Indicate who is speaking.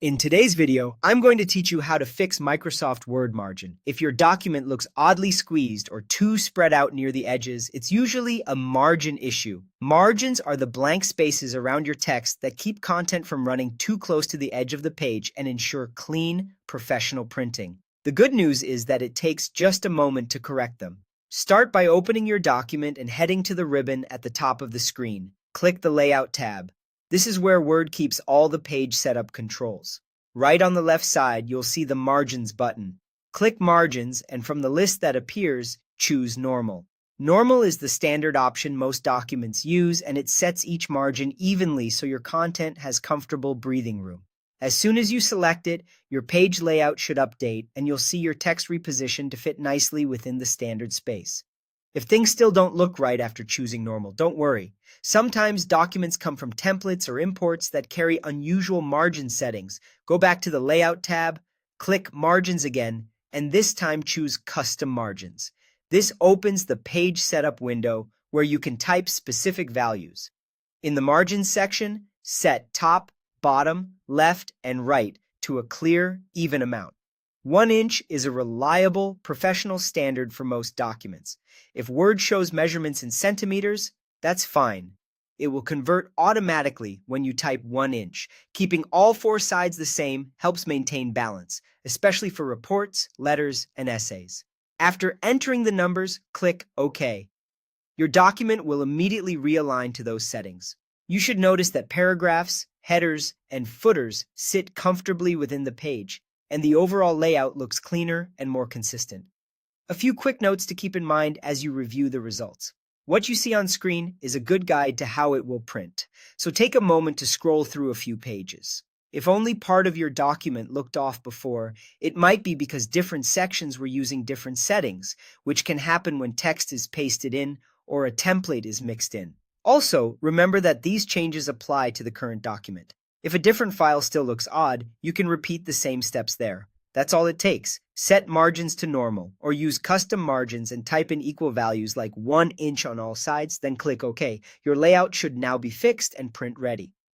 Speaker 1: In today's video, I'm going to teach you how to fix Microsoft Word margin. If your document looks oddly squeezed or too spread out near the edges, it's usually a margin issue. Margins are the blank spaces around your text that keep content from running too close to the edge of the page and ensure clean, professional printing. The good news is that it takes just a moment to correct them. Start by opening your document and heading to the ribbon at the top of the screen. Click the Layout tab. This is where Word keeps all the page setup controls. Right on the left side, you'll see the Margins button. Click Margins, and from the list that appears, choose Normal. Normal is the standard option most documents use, and it sets each margin evenly so your content has comfortable breathing room. As soon as you select it, your page layout should update, and you'll see your text repositioned to fit nicely within the standard space. If things still don't look right after choosing normal, don't worry. Sometimes documents come from templates or imports that carry unusual margin settings. Go back to the Layout tab, click Margins again, and this time choose Custom Margins. This opens the page setup window where you can type specific values. In the Margins section, set top, bottom, left, and right to a clear, even amount. 1 inch is a reliable, professional standard for most documents. If Word shows measurements in centimeters, that's fine. It will convert automatically when you type 1 inch. Keeping all 4 sides the same helps maintain balance, especially for reports, letters, and essays. After entering the numbers, click OK. Your document will immediately realign to those settings. You should notice that paragraphs, headers, and footers sit comfortably within the page, and the overall layout looks cleaner and more consistent. A few quick notes to keep in mind as you review the results. What you see on screen is a good guide to how it will print, so take a moment to scroll through a few pages. If only part of your document looked off before, it might be because different sections were using different settings, which can happen when text is pasted in or a template is mixed in. Also, remember that these changes apply to the current document. If a different file still looks odd, you can repeat the same steps there. That's all it takes. Set margins to normal, or use custom margins and type in equal values like 1 inch on all sides, then click OK. Your layout should now be fixed and print ready.